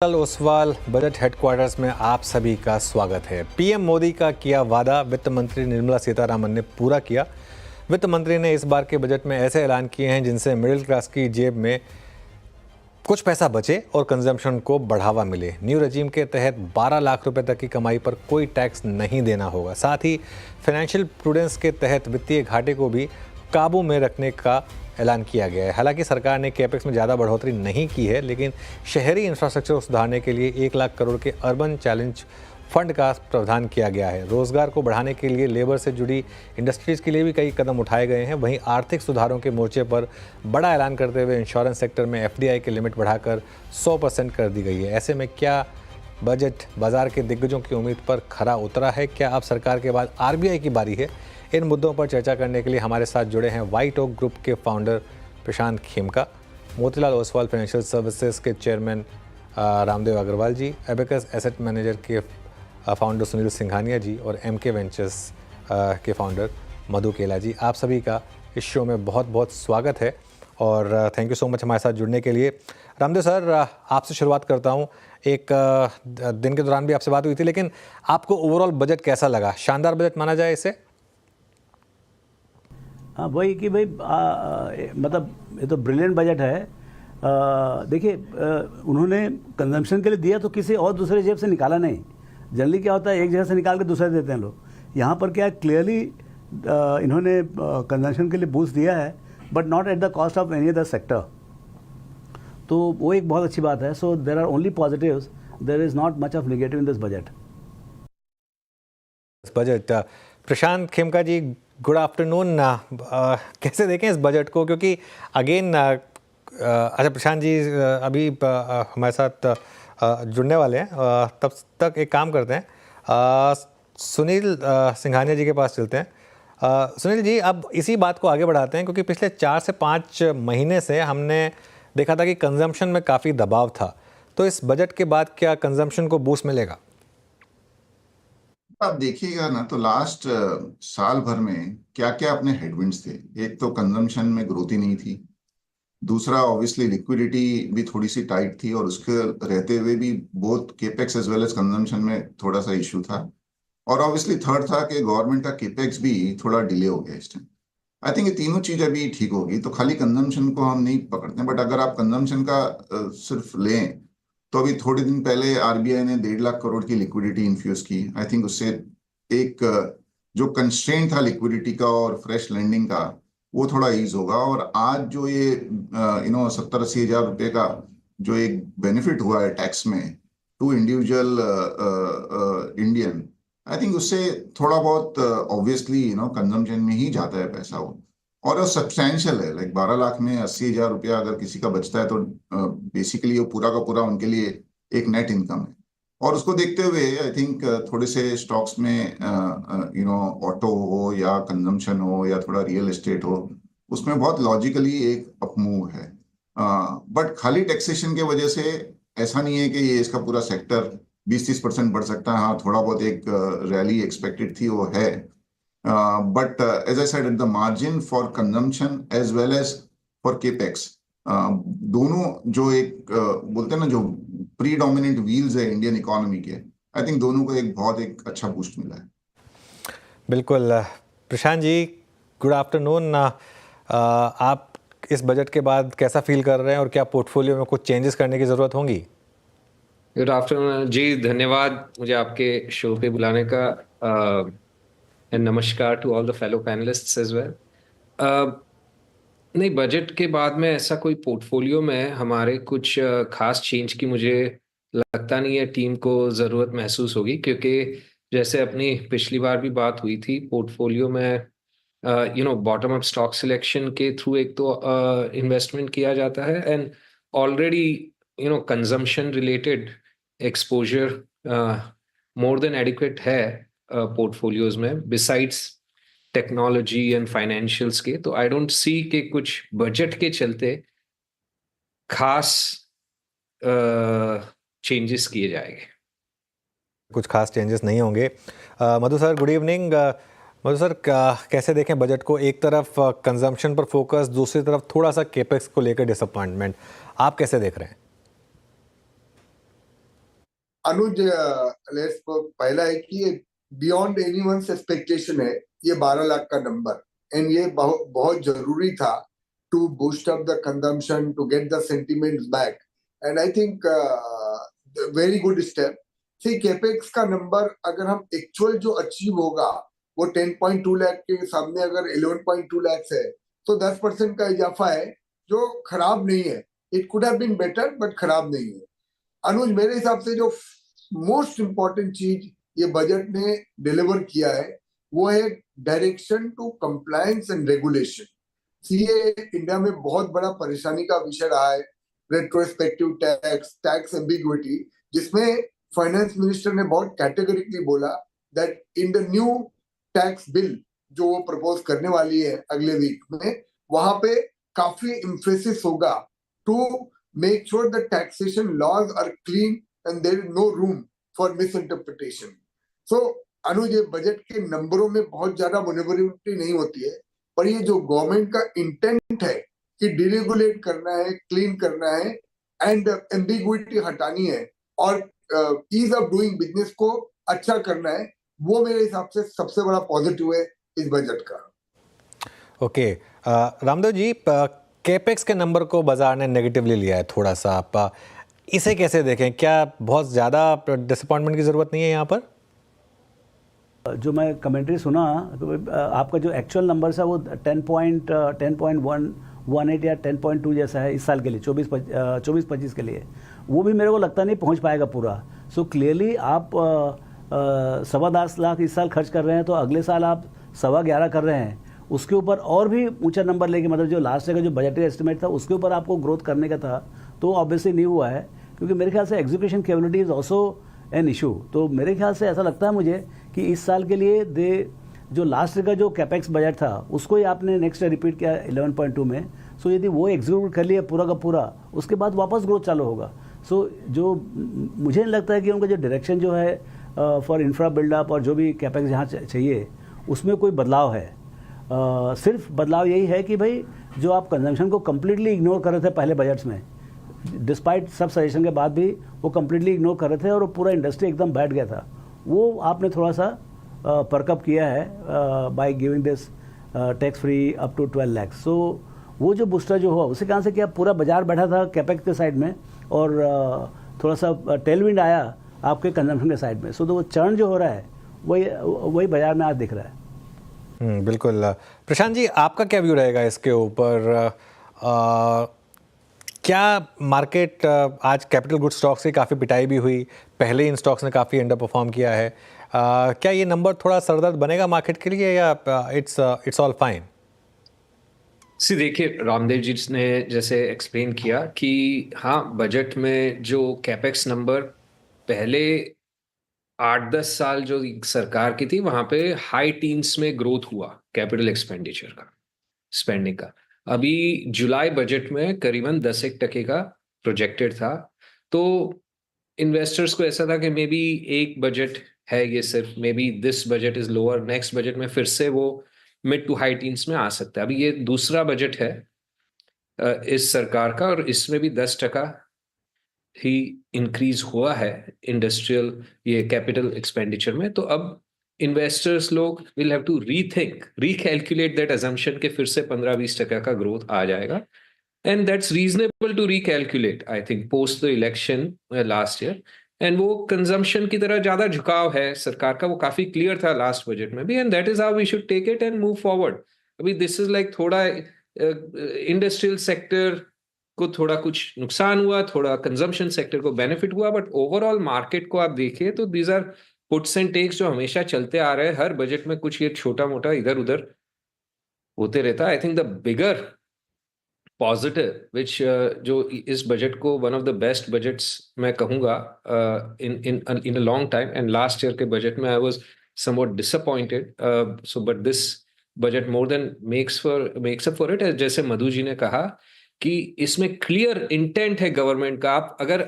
Oswal budget headquarters में आप सभी का स्वागत है। पीएम मोदी का किया वादा वित्त मंत्री निर्मला सीतारामन ने पूरा किया। वित्त मंत्री ने इस बार के बजट में ऐसे ऐलान किए हैं जिनसे मिडिल क्लास की जेब में कुछ पैसा बचे और कंजम्पशन को बढ़ावा मिले। न्यू रेजिम के तहत 12 लाख रुपए तक की कमाई पर कोई टैक्स नहीं देना होगा। साथ ही फाइनेंशियल प्रूडेंस के तहत वित्तीय घाटे को भी काबू में रखने का ऐलान किया गया है। हालांकि सरकार ने कैपेक्स में ज़्यादा बढ़ोतरी नहीं की है, लेकिन शहरी इंफ्रास्ट्रक्चर को सुधारने के लिए 1 लाख करोड़ के अर्बन चैलेंज फंड का प्रावधान किया गया है। रोजगार को बढ़ाने के लिए लेबर से जुड़ी इंडस्ट्रीज़ के लिए भी कई कदम उठाए गए हैं। वहीं आर्थिक सुधारों के मोर्चे पर बड़ा ऐलान करते हुए इंश्योरेंस सेक्टर में FDI की लिमिट बढ़ाकर 100% कर दी गई है। ऐसे में क्या बजट बाजार के दिग्गजों की उम्मीद पर खरा उतरा है? क्या अब सरकार के बाद RBI की बारी है? इन मुद्दों पर चर्चा करने के लिए हमारे साथ जुड़े हैं व्हाइट ओक ग्रुप के फाउंडर प्रशांत खेमका, मोतीलाल ओसवाल फाइनेंशियल सर्विसेज के चेयरमैन रामदेव अग्रवाल जी, एबेकस एसेट मैनेजर के फाउंडर सुनील सिंघानिया जी और MK वेंचर्स के फाउंडर मधु केला जी। आप सभी का इस शो में बहुत बहुत स्वागत है और थैंक यू सो मच हमारे साथ जुड़ने के लिए। रामदेव सर, आपसे शुरुआत करता हूँ। एक दिन के दौरान भी आपसे बात हुई थी, लेकिन आपको ओवरऑल बजट कैसा लगा? शानदार बजट माना जाए इसे? हाँ, वही कि भाई मतलब ये तो ब्रिलियंट बजट है। देखिए, उन्होंने कंजम्पशन के लिए दिया तो किसी और दूसरे जेब से निकाला नहीं। जनरली क्या होता है, एक जगह से निकाल के दूसरे देते हैं लोग। यहाँ पर क्या क्लियरली इन्होंने कंजम्पशन के लिए बूस्ट दिया है, but not at the cost of any other sector. तो वो एक बहुत अच्छी बात है। So there are only positives, there is not much of negative in this budget. Prashant Khemka ji, good afternoon. कैसे देखें इस बजट को? क्योंकि अगेन अच्छा प्रशांत जी अभी हमारे साथ जुड़ने वाले हैं, तब तक एक काम करते हैं, सुनील सिंघानिया जी के पास चलते हैं। सुनील जी, अब इसी बात को आगे बढ़ाते हैं, क्योंकि पिछले 4 से 5 महीने से हमने देखा था कि कंजम्पशन में काफ़ी दबाव था। तो इस बजट के बाद क्या कंजम्पशन को बूस्ट मिलेगा? आप देखिएगा ना, तो लास्ट साल भर में क्या क्या अपने हेडविंड्स थे। एक तो कंजम्पशन में ग्रोथ ही नहीं थी, दूसरा ऑब्वियसली लिक्विडिटी भी थोड़ी सी टाइट थी, और उसके रहते हुए भी both capex as well as consumption में थोड़ा सा इशू था। और ऑब्वियसली थर्ड था कि गवर्नमेंट का केपेक्स भी थोड़ा डिले हो गया इस टाइम। आई थिंक ये तीनों चीज अभी ठीक होगी, तो खाली कंजम्पशन को हम नहीं पकड़ते, बट अगर आप कंजम्पशन का सिर्फ लें तो अभी थोड़े दिन पहले RBI ने 1.5 लाख करोड़ की लिक्विडिटी इन्फ्यूज की। आई थिंक उससे एक जो कंस्ट्रेंट था लिक्विडिटी का और फ्रेश लैंडिंग का, वो थोड़ा ईज होगा। और आज जो ये 70-80 हजार रुपए का जो एक बेनिफिट हुआ है टैक्स में to individual Indian, I think उससे थोड़ा बहुत ऑब्वियसली कंजम्पशन में ही जाता है पैसा वो, और सब्सटैंशियल है। लाइक 12 लाख में 80 हजार रुपया अगर किसी का बचता है तो बेसिकली वो पूरा का पूरा उनके लिए एक नेट इनकम है। और उसको देखते हुए आई थिंक थोड़े से स्टॉक्स में ऑटो हो या कंजम्पशन हो या थोड़ा रियल एस्टेट हो, उसमें बहुत लॉजिकली एक अपमूव है। बट खाली टैक्सेशन के वजह से ऐसा नहीं है कि ये इसका पूरा सेक्टर 20-30% बढ़ सकता है। हाँ, थोड़ा बहुत एक रैली एक्सपेक्टेड थी, वो है। But as I said, at the margin for consumption as well as for capex, दोनों जो एक बोलते हैं ना, जो प्रीडोमिनेंट व्हील्स है इंडियन इकोनॉमी के, आई थिंक दोनों को एक अच्छा बूस्ट मिला है। बिल्कुल। Prashant ji, good afternoon. आप इस बजट के बाद कैसा फील कर रहे हैं और क्या पोर्टफोलियो में कुछ चेंजेस करने की ज़रूरत होंगी? गुड आफ्टरनून जी, धन्यवाद मुझे आपके शो पे बुलाने का, एंड नमस्कार to all the fellow panelists as well. नहीं, बजट के बाद में ऐसा कोई पोर्टफोलियो में हमारे कुछ खास चेंज की मुझे लगता नहीं है टीम को ज़रूरत महसूस होगी, क्योंकि जैसे अपनी पिछली बार भी बात हुई थी, पोर्टफोलियो में बॉटम अप स्टॉक सिलेक्शन के थ्रू एक तो इन्वेस्टमेंट किया जाता है, and already consumption related exposure more than adequate है पोर्टफोलियोज में, बिसाइड्स टेक्नोलॉजी एंड फाइनेंशियल्स के। तो आई डोंट सी कि कुछ बजट के चलते खास चेंजेस किए जाएंगे। कुछ खास चेंजेस नहीं होंगे। मधु सर, गुड इवनिंग। मधु सर, कैसे देखें बजट को? एक तरफ कंजम्पशन पर फोकस, दूसरी तरफ थोड़ा सा केपेक्स को लेकर डिसअपॉइंटमेंट, आप कैसे देख रहे हैं? अनुज पहला है कि ये बियॉन्ड एनीवन्स एक्सपेक्टेशन है, ये 12 लाख का नंबर, एंड ये बहुत जरूरी था to boost up the consumption, to get the sentiments back, and I think very good step. See capex का नंबर अगर हम एक्चुअल जो अचीव होगा वो 10.2 लाख के सामने अगर 11.2 लाख है तो 10% का इजाफा है जो खराब नहीं है। It could have been better but खराब नहीं है। अनुज, मेरे हिसाब से जो मोस्ट इंपॉर्टेंट चीज ये बजट ने डिलीवर किया है वो है direction to compliance and regulation. CA India में बहुत बड़ा परेशानी का विषय रहा है, रेट्रोस्पेक्टिव टैक्स, टैक्स एम्बिग्विटी, जिसमें फाइनेंस मिनिस्टर ने बहुत कैटेगरिकली बोला that in the new tax bill जो वो प्रपोज करने वाली है अगले वीक में, वहां पे काफी इम्फेसिस होगा to make sure the taxation laws are clean and there is no room for misinterpretation. So, अनुज, ये बजट के नंबरों में बहुत ज्यादा मैन्युवरेबिलिटी नहीं होती है, पर ये जो गवर्नमेंट का इंटेंट है कि डिरेगुलेट करना है, क्लीन करना है एंड एम्बिग्विटी हटानी है और ईज ऑफ डूइंग बिजनेस को अच्छा करना है, वो मेरे हिसाब से सबसे बड़ा पॉजिटिव है इस बजट का। ओके, रामदेव जी, कैपेक्स के नंबर को बाजार ने नेगेटिवली लिया है थोड़ा सा, आप इसे कैसे देखें? क्या बहुत ज़्यादा डिसअपॉइंटमेंट की ज़रूरत नहीं है यहाँ पर? जो मैं कमेंट्री सुना तो आपका जो एक्चुअल नंबर है वो 10.18 या 10.2 जैसा है इस साल के लिए, 24-25 के लिए। वो भी मेरे को लगता नहीं पहुँच पाएगा पूरा। सो क्लियरली आप 10.25 लाख इस साल खर्च कर रहे हैं तो अगले साल आप 11.25 कर रहे हैं, उसके ऊपर और भी ऊंचा नंबर लेके, मतलब जो लास्ट ईयर का जो बजटरी एस्टिमेट था उसके ऊपर आपको ग्रोथ करने का था, तो ऑब्वियसली नहीं हुआ है, क्योंकि मेरे ख्याल से execution capability is also an issue. तो मेरे ख्याल से ऐसा लगता है मुझे कि इस साल के लिए जो लास्ट ईयर का जो कैपेक्स बजट था उसको ही आपने नेक्स्ट ईयर रिपीट किया 11.2 में। सो यदि वो एग्जीक्यूट कर लिया पूरा का पूरा, उसके बाद वापस ग्रोथ चालू होगा। सो जो मुझे नहीं लगता है कि उनका जो डायरेक्शन जो है फॉर इंफ्रा बिल्डअप और जो भी कैपेक्स जहाँ चाहिए उसमें कोई बदलाव है। सिर्फ बदलाव यही है कि भाई जो आप कंजम्पशन को कम्प्लीटली इग्नोर कर रहे थे पहले बजट्स में, डिस्पाइट सब सजेशन के बाद भी वो कम्प्लीटली इग्नोर कर रहे थे और वो पूरा इंडस्ट्री एकदम बैठ गया था, वो आपने थोड़ा सा परकअप किया है by giving this tax free up to 12 lakh. So वो जो बूस्टर जो हुआ उसी कारण से क्या पूरा बाजार बैठा था कैपेक्स के साइड में और थोड़ा सा टेलविंड आया आपके कंजम्पशन के साइड में। सो तो वो चर्न जो हो रहा है वही बाजार में आज दिख रहा है। बिल्कुल। प्रशांत जी, आपका क्या व्यू रहेगा इसके ऊपर? क्या मार्केट आज कैपिटल गुड स्टॉक्स की काफ़ी पिटाई भी हुई, पहले इन स्टॉक्स ने काफ़ी अंडर परफॉर्म किया है, क्या ये नंबर थोड़ा सरदर्द बनेगा मार्केट के लिए या इट्स ऑल फाइन? देखिए, रामदेव जी ने जैसे एक्सप्लेन किया कि हाँ, बजट में जो कैपेक्स नंबर पहले 8-10 साल जो सरकार की थी वहां पे हाई टीन्स में ग्रोथ हुआ कैपिटल एक्सपेंडिचर का, स्पेंडिंग का। अभी जुलाई बजट में करीबन 10% का प्रोजेक्टेड था, तो इन्वेस्टर्स को ऐसा था कि मे बी एक बजट है ये, सिर्फ may be this budget is lower, next budget में फिर से वो मिड टू हाई टीन्स में आ सकता है। अभी ये दूसरा बजट है इस सरकार का और इसमें भी 10% ही इंक्रीज हुआ है इंडस्ट्रियल ये कैपिटल एक्सपेंडिचर में। तो अब इन्वेस्टर्स लोग will have to recalculate that assumption के फिर से 15-20% का ग्रोथ आ जाएगा, and that's reasonable to recalculate I think post the election last year. And वो कंजम्पशन की तरह ज्यादा झुकाव है सरकार का, वो काफी क्लियर था लास्ट बजट में भी, and that is how we should take it and move forward. अभी दिस इज लाइक थोड़ा इंडस्ट्रियल सेक्टर को थोड़ा कुछ नुकसान हुआ, थोड़ा कंजम्पशन सेक्टर को बेनिफिट हुआ, बट ओवरऑल मार्केट को आप देखिए तो these are puts and takes जो हमेशा चलते आ रहे हैं। हर बजट में कुछ ये छोटा मोटा इधर उधर होते रहता है। I think the bigger positive which जो इस बजट को one of the best budgets मैं कहूंगा in a long time, and last year के बजट में I was somewhat disappointed, so but this budget more than makes up for it. जैसे मधु जी ने कहा कि इसमें क्लियर इंटेंट है गवर्नमेंट का। आप अगर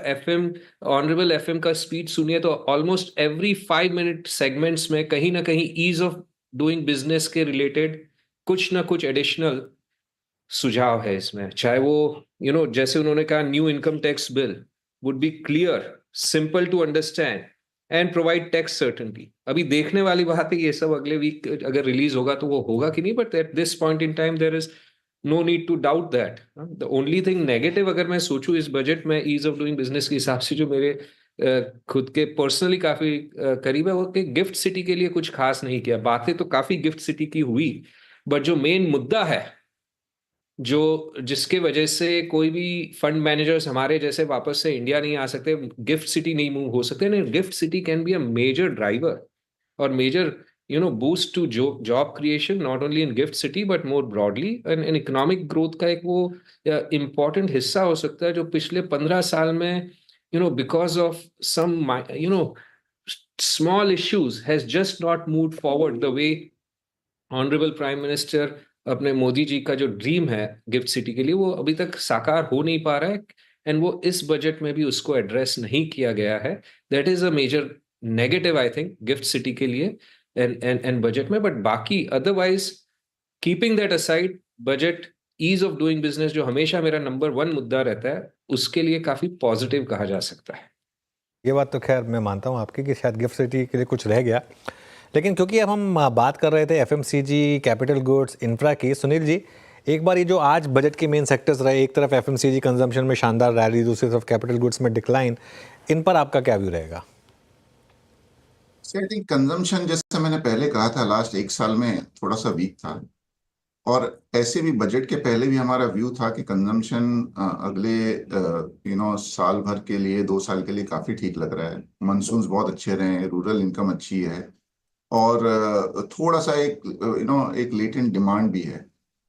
ऑनरेबल एफएम का स्पीच सुनिए तो ऑलमोस्ट एवरी 5 मिनट सेगमेंट्स में कहीं ना कहीं ईज ऑफ डूइंग बिजनेस के रिलेटेड कुछ ना कुछ एडिशनल सुझाव है इसमें। चाहे वो जैसे उन्होंने कहा new income tax bill would be clear simple to understand, and provide tax certainty. अभी देखने वाली बात है ये सब अगले वीक अगर रिलीज होगा तो वो होगा कि नहीं, but at this point in time there is no need to doubt that. The only thing negative अगर मैं सोचूं इस बजट में ईज ऑफ डूइंग बिजनेस के हिसाब से जो मेरे खुद के पर्सनली काफी करीब है, वो कि गिफ्ट सिटी के लिए कुछ खास नहीं किया. बातें तो काफी गिफ्ट सिटी की हुई, बट जो मेन मुद्दा है जो जिसके वजह से कोई भी फंड मैनेजर्स हमारे जैसे वापस से इंडिया नहीं आ सकते, गिफ्ट सिटी नहीं मूव हो सकते, नहीं, GIFT City can be a major driver और major boost to job creation not only in GIFT City but more broadly and economic growth का एक वो इम्पॉर्टेंट हिस्सा हो सकता है जो पिछले 15 साल में because of some small issues has just not move forward the way honourable prime minister अपने मोदी जी का जो ड्रीम है गिफ्ट सिटी के लिए वो अभी तक साकार हो नहीं पा रहा है, एंड वो इस बजट में भी उसको एड्रेस नहीं किया गया है. That is a major negative I think GIFT City के लिए एंड बजट में. बट बाकी otherwise keeping that aside, budget ease of doing business जो हमेशा मेरा नंबर 1 मुद्दा रहता है, उसके लिए काफी पॉजिटिव कहा जा सकता है. ये बात तो खैर मैं मानता हूँ आपकी कि शायद गिफ्ट सिटी के लिए कुछ रह गया, लेकिन क्योंकि अब हम बात कर रहे थे एफएमसीजी, कैपिटल गुड्स, इंफ्रा की, सुनील जी एक बार ये जो आज बजट के मेन सेक्टर्स रहे, एक तरफ एफएमसीजी कंजम्पशन में शानदार रैली, दूसरी तरफ कैपिटल गुड्स में डिक्लाइन, इन पर आपका क्या व्यू रहेगा? आई थिंक कंजम्पशन जैसे मैंने पहले कहा था लास्ट 1 साल में थोड़ा सा वीक था, और ऐसे भी बजट के पहले भी हमारा व्यू था कि कंजम्पशन अगले साल भर के लिए 2 साल के लिए काफी ठीक लग रहा है. मानसून्स बहुत अच्छे रहे हैं, रूरल इनकम अच्छी है, और थोड़ा सा एक लेटेंट डिमांड भी है.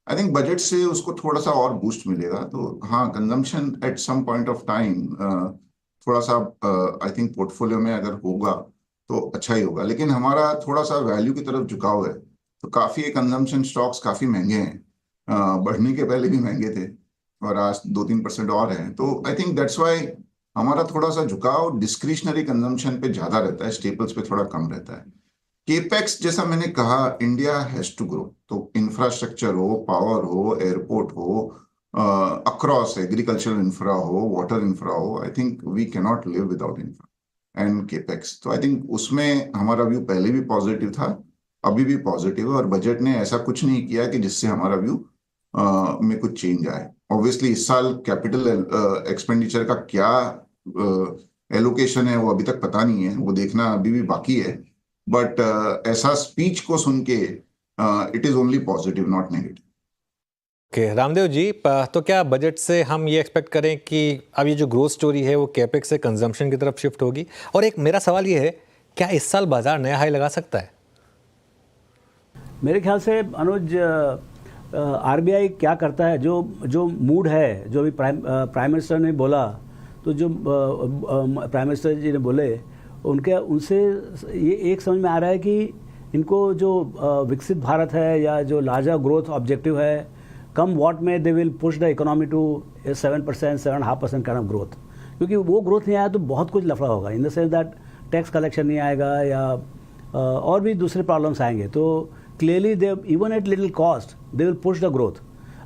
आई थिंक बजट से उसको थोड़ा सा और बूस्ट मिलेगा. तो हाँ, consumption at some point of time थोड़ा सा आई थिंक पोर्टफोलियो में अगर होगा तो अच्छा ही होगा, लेकिन हमारा थोड़ा सा वैल्यू की तरफ झुकाव है. तो काफी कंजम्पशन स्टॉक्स काफी महंगे हैं, बढ़ने के पहले भी महंगे थे और आज 2-3% और हैं. तो आई थिंक दैट्स वाई हमारा थोड़ा सा झुकाव डिस्क्रिशनरी कंजम्पशन पे ज्यादा रहता है, स्टेपल्स पे थोड़ा कम रहता है. केपेक्स जैसा मैंने कहा, इंडिया हैज टू ग्रो. तो इंफ्रास्ट्रक्चर हो, पावर हो, एयरपोर्ट हो, अक्रॉस एग्रीकल्चरल इंफ्रा हो, वाटर इंफ्रा हो, I think we can not live without infra and capex. तो आई थिंक उसमें हमारा व्यू पहले भी पॉजिटिव था, अभी भी पॉजिटिव है, और बजट ने ऐसा कुछ नहीं किया कि जिससे हमारा व्यू में कुछ चेंज आए. ऑब्वियसली इस साल कैपिटल एक्सपेंडिचर का क्या एलोकेशन है वो अभी तक पता नहीं है, वो देखना अभी भी बाकी है. बट ऐसा स्पीच को सुन के it is only positive not negative. Okay, Ramdev ji, तो क्या बजट से हम ये एक्सपेक्ट करें कि अब ये जो ग्रोथ स्टोरी है वो कैपेक्स से कंजम्पशन की तरफ शिफ्ट होगी? और एक मेरा सवाल ये है, क्या इस साल बाजार नया हाई लगा सकता है? मेरे ख्याल से अनुज, आरबीआई क्या करता है, जो मूड है, जो भी प्राइम मिनिस्टर ने बोला, तो जो प्राइम मिनिस्टर जी ने बोले उनसे ये एक समझ में आ रहा है कि इनको जो विकसित भारत है या जो लार्जर ग्रोथ ऑब्जेक्टिव है, come what may they will push the economy to 7%, 7.5% kind of growth. क्योंकि वो ग्रोथ नहीं आया तो बहुत कुछ लफड़ा होगा, in the sense that tax collection नहीं आएगा या और भी दूसरे प्रॉब्लम्स आएंगे. तो clearly they even at little cost they will push the growth.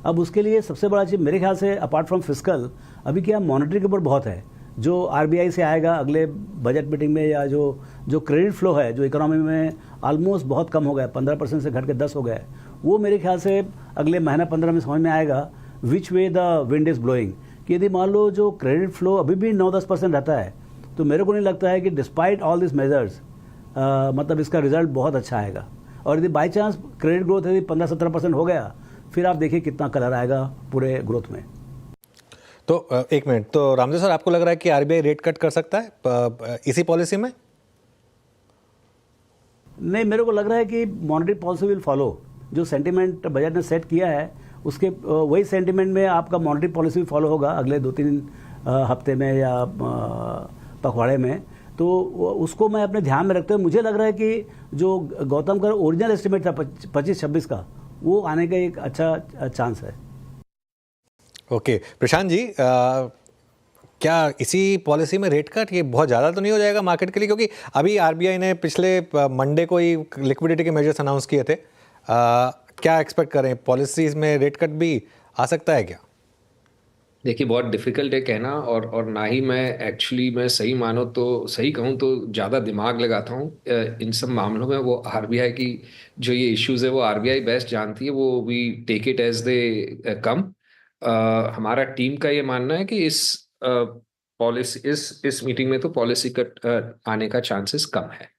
अब उसके लिए सबसे बड़ा चीज़ मेरे ख्याल से अपार्ट फ्रॉम फिस्कल, अभी क्या मॉनेटरी के ऊपर बहुत है जो आरबीआई से आएगा अगले बजट मीटिंग में, या जो क्रेडिट फ्लो है जो इकोनॉमी में ऑलमोस्ट बहुत कम हो गया, 15% से घट के 10 हो गया है, वो मेरे ख्याल से अगले महीना 15 में समझ में आएगा which way the wind is blowing. कि यदि मान लो जो क्रेडिट फ्लो अभी भी 9-10% रहता है, तो मेरे को नहीं लगता है कि डिस्पाइट ऑल दिस मेजर्स मतलब इसका रिजल्ट बहुत अच्छा आएगा. और यदि बाई चांस क्रेडिट ग्रोथ यदि 15-17% हो गया, फिर आप देखिए कितना कलर आएगा पूरे ग्रोथ में. तो एक मिनट, तो रामदेव सर, आपको लग रहा है कि आरबीआई रेट कट कर सकता है इसी पॉलिसी में? नहीं, मेरे को लग रहा है कि मॉनेटरी पॉलिसी विल फॉलो. जो सेंटिमेंट बजट ने सेट किया है उसके वही सेंटिमेंट में आपका मॉनेटरी पॉलिसी भी फॉलो होगा अगले 2-3 हफ्ते में या पखवाड़े में. तो उसको मैं अपने ध्यान में रखते हुए मुझे लग रहा है कि जो गौतम का ओरिजिनल एस्टिमेट था 25-26 का, वो आने का एक अच्छा चांस है. ओके, प्रशांत जी, क्या इसी पॉलिसी में रेट कट ये बहुत ज़्यादा तो नहीं हो जाएगा मार्केट के लिए? क्योंकि अभी आरबीआई ने पिछले मंडे को ही लिक्विडिटी के मेजर्स अनाउंस किए थे. क्या एक्सपेक्ट करें, पॉलिसीज में रेट कट भी आ सकता है क्या? देखिए बहुत डिफिकल्ट है कहना, और ना ही मैं एक्चुअली, मैं सही मानो तो, सही कहूँ तो ज़्यादा दिमाग लगाता हूँ इन सब मामलों में। वो आरबीआई की जो ये इश्यूज है वो आरबीआई बेस्ट जानती है, वो we take it as they come. हमारा टीम का ये मानना है कि इस पॉलिसी, इस मीटिंग में तो पॉलिसी कट आने का चांसेस कम है,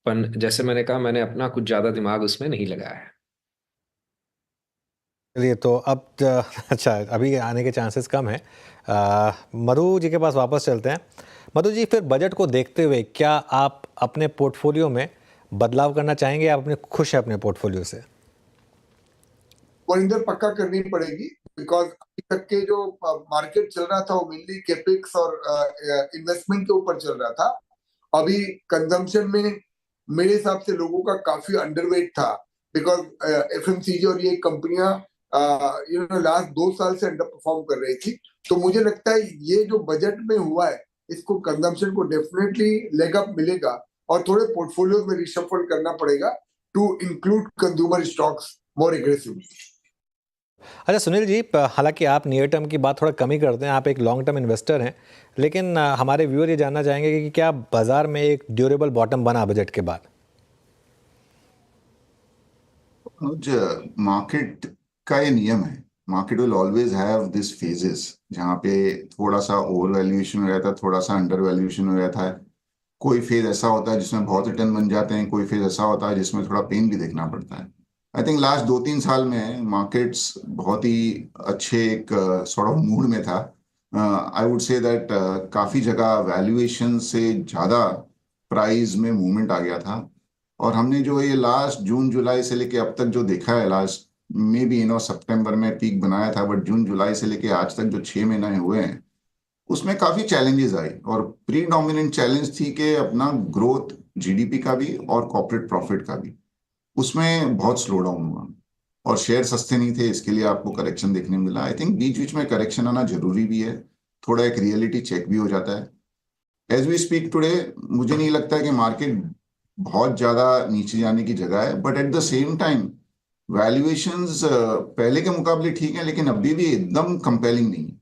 पर जैसे मैंने कहा, मैंने अपना कुछ ज़्यादा दिमाग उसमें नहीं लगाया है। चलिए, तो अब अच्छा, अभी आने के चांसेस कम है। मधु जी के पास वापस चलते हैं। मधु जी, फिर बजट को देखते हुए क्या आप अपने पोर्टफोलियो में बदलाव करना चाहेंगे, आप अपने खुश हैं अपने पोर्टफोलियो से? वरिंदर, पक्का करनी पड़ेगी, बिकॉज अभी तक के जो मार्केट चल रहा था वो मेनली कैपेक्स और इन्वेस्टमेंट के ऊपर चल रहा था। अभी कंजम्पशन में मेरे हिसाब से लोगों का काफी अंडरवेट था, बिकॉज एफएमसीजी और ये कंपनियां लास्ट 2 साल से अंडर परफॉर्म कर रही थी। तो मुझे लगता है ये जो बजट में हुआ है, इसको कंजम्पशन को डेफिनेटली लेग अप मिलेगा, और थोड़े पोर्टफोलियोज में रिशफल करना पड़ेगा to include consumer stocks more aggressively. अच्छा सुनील जी, हालांकि आप नियर टर्म की बात थोड़ा कम ही करते हैं, आप एक लॉन्ग टर्म इन्वेस्टर हैं, लेकिन हमारे व्यूअर ये जानना चाहेंगे कि क्या बाजार में एक ड्यूरेबल बॉटम बना बजट के बाद? मार्केट का ये नियम है, market will always have this phases जहाँ पे थोड़ा सा ओवर वैल्यूएशन हो जाता है, थोड़ा सा अंडर वैल्यूएशन हो जाता है। कोई फेज ऐसा होता है जिसमें बहुत रिटर्न बन जाते हैं, कोई फेज ऐसा होता है जिसमें थोड़ा पेन भी देखना पड़ता है। आई थिंक लास्ट 2-3 साल में मार्केट्स बहुत ही अच्छे एक सॉर्ट ऑफ मूड में था। आई वुड से दैट काफी जगह वैल्यूएशन से ज्यादा प्राइस में मूवमेंट आ गया था। और हमने जो ये लास्ट जून जुलाई से लेके अब तक जो देखा है, लास्ट मे बी सितंबर में पीक बनाया था, बट जून जुलाई से लेके आज तक जो 6 महीने हुए हैं उसमें काफी चैलेंजेस आई, और प्री डोमिनेंट चैलेंज थी कि अपना ग्रोथ जीडीपी का भी और कॉर्पोरेट प्रॉफिट का भी, उसमें बहुत स्लो डाउन हुआ और शेयर सस्ते नहीं थे, इसके लिए आपको करेक्शन देखने को मिला। आई थिंक बीच बीच में करेक्शन आना जरूरी भी है, थोड़ा एक रियलिटी चेक भी हो जाता है। एज वी स्पीक टुडे मुझे नहीं लगता है कि मार्केट बहुत ज्यादा नीचे जाने की जगह है, but at the same time valuations पहले के मुकाबले ठीक है, लेकिन अभी भी एकदम कंपेलिंग नहीं है।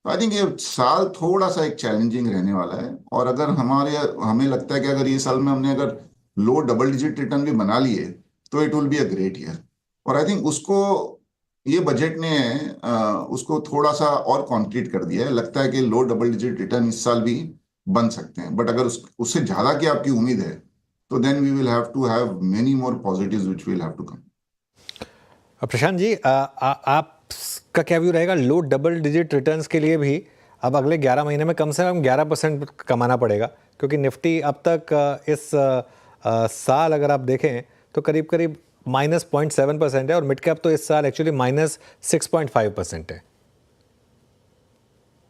तो आई थिंक ये साल थोड़ा सा एक चैलेंजिंग रहने वाला है, और अगर हमें लगता है कि अगर ये साल में हमने अगर लो डबल डिजिट रिटर्न भी बना लिए तो it will be a great year. और आई थिंक उसको ये बजट ने उसको थोड़ा सा और कॉन्क्रीट कर दिया है। लगता है कि लो डबल डिजिट रिटर्न इस साल भी बन सकते हैं, बट अगर उससे ज्यादा की आपकी उम्मीद है तो then we will have to have many more positives which will have to come. Prashant ji, आपका क्या व्यू रहेगा? लो डबल डिजिट रिटर्न्स के लिए भी अब अगले 11 महीने में कम से कम 11% कमाना पड़ेगा, क्योंकि निफ्टी अब तक इस साल अगर आप देखें तो करीब करीब -0.7% है, और मिड कैप तो इस साल एक्चुअली -6.5% है।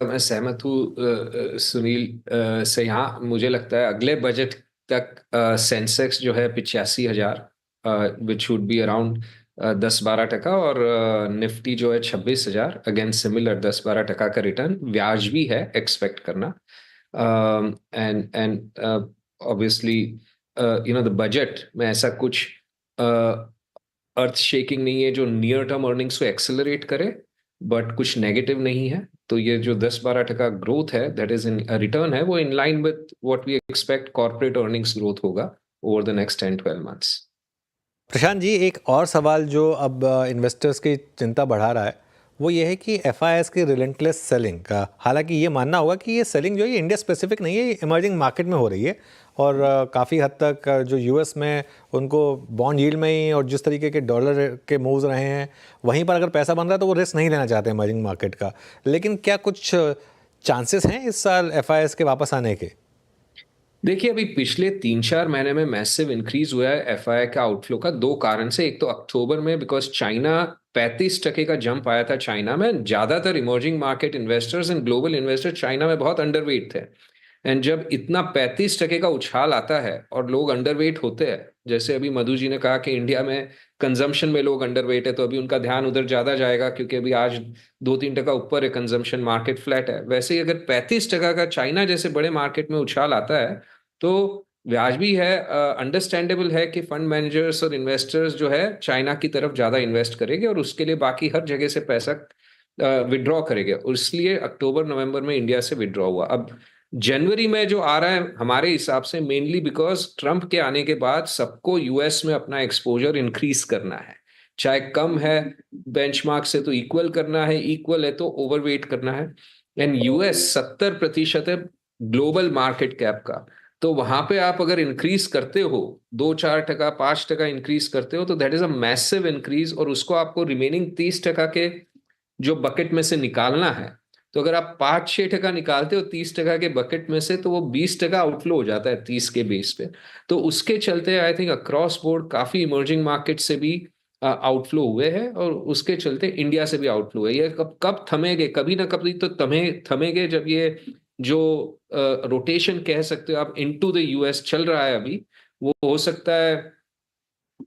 मैं सहमत हूँ सुनील से। यहाँ मुझे लगता है अगले बजट तक सेंसेक्स जो है 85,000, विच वुड बी अराउंड 10-12%, और निफ्टी जो है 26,000, अगेन सिमिलर 10-12% का रिटर्न व्याजबी है एक्सपेक्ट करना। एंड ऑब्वियसली द बजट में ऐसा कुछ अर्थ शेकिंग नहीं है जो नियर टर्म अर्निंग्स को एक्सेलरेट करे, बट कुछ नेगेटिव नहीं है। तो ये जो 10-12% ग्रोथ है, दैट इज इन रिटर्न है, वो in line with what we expect corporate earnings growth होगा over the next 10-12 months. Prashant ji, एक और सवाल जो अब इन्वेस्टर्स की चिंता बढ़ा रहा है वो ये है कि एफआईआईएस की रिलेंटलेस सेलिंग का, हालांकि ये मानना होगा कि ये सेलिंग जो है इंडिया स्पेसिफिक नहीं है, ये इमर्जिंग मार्केट में हो रही है, और काफ़ी हद तक जो यूएस में उनको बॉन्ड यील्ड में ही और जिस तरीके के डॉलर के मूव्स रहे हैं वहीं पर अगर पैसा बन रहा है तो वो रिस्क नहीं लेना चाहते इमर्जिंग मार्केट का। लेकिन क्या कुछ चांसेस हैं इस साल एफआईआईएस के वापस आने के? देखिए, अभी पिछले 3-4 महीने में मैसिव इंक्रीज हुआ है एफआई का आउटफ्लो का, दो कारण से। एक तो अक्टूबर में बिकॉज चाइना 35% का जंप आया था चाइना में, ज्यादातर emerging market investors and global investors China में बहुत अंडरवेट थे। एंड जब इतना 35% का उछाल आता है और लोग अंडरवेट होते हैं, जैसे अभी मधु जी ने कहा कि इंडिया में कंजम्पशन में लोग अंडरवेट है, तो अभी उनका ध्यान उधर ज्यादा जाएगा क्योंकि अभी आज 2-3% ऊपर है कंजम्पशन, मार्केट फ्लैट है। वैसे ही अगर 35% का चाइना जैसे बड़े मार्केट में उछाल आता है तो व्याजबी है, अंडरस्टैंडेबल है कि फंड मैनेजर्स और इन्वेस्टर्स जो है चाइना की तरफ ज्यादा इन्वेस्ट करेंगे, और उसके लिए बाकी हर जगह से पैसा विड्रॉ करेगा, और इसलिए अक्टूबर नवंबर में इंडिया से विड्रॉ हुआ। अब जनवरी में जो आ रहा है हमारे हिसाब से मेनली बिकॉज ट्रंप के आने के बाद सबको यूएस में अपना एक्सपोजर इंक्रीज करना है, चाहे कम है बेंचमार्क से तो इक्वल करना है, इक्वल है तो ओवरवेट करना है। एंड यूएस 70% है ग्लोबल मार्केट कैप का, तो वहां पे आप अगर इंक्रीज करते हो 2-4%, 5% इंक्रीज करते हो तो that is a massive increase, और उसको आपको रिमेनिंग 30% के जो बकेट में से निकालना है। तो अगर आप 5-6% निकालते हो 30% के बकेट में से, तो वो 20% आउटफ्लो हो जाता है 30 के बेस पे। तो उसके चलते आई थिंक अक्रॉस बोर्ड काफी इमर्जिंग मार्केट से भी आउटफ्लो हुए हैं, और उसके चलते इंडिया से भी आउटफ्लो हुए। ये कब थमेंगे, कभी ना कभी तो थमेंगे जब ये जो रोटेशन कह सकते हो आप इनटू द यूएस चल रहा है अभी, वो हो सकता है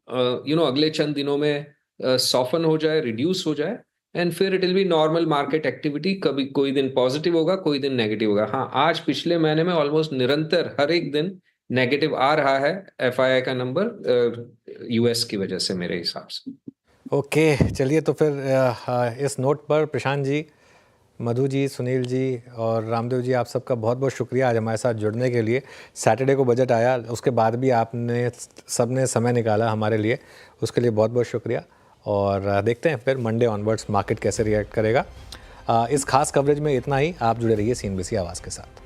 अगले चंद दिनों में सॉफन हो जाए, रिड्यूस हो जाए, एंड फिर it will be normal market activity. कभी कोई दिन पॉजिटिव होगा, कोई दिन नेगेटिव होगा। हाँ, आज पिछले महीने में ऑलमोस्ट निरंतर हर एक दिन नेगेटिव आ रहा है एफआईआई का नंबर यूएस की वजह से मेरे हिसाब से। ओके, चलिए तो फिर इस नोट पर प्रशांत जी, मधु जी, सुनील जी और रामदेव जी, आप सबका बहुत बहुत शुक्रिया आज हमारे साथ जुड़ने के लिए। सैटरडे को बजट आया, उसके बाद भी आपने सबने समय निकाला हमारे लिए, उसके लिए बहुत बहुत शुक्रिया। और देखते हैं फिर मंडे ऑनवर्ड्स मार्केट कैसे रिएक्ट करेगा। इस खास कवरेज में इतना ही। आप जुड़े रहिए CNBC आवाज़ के साथ।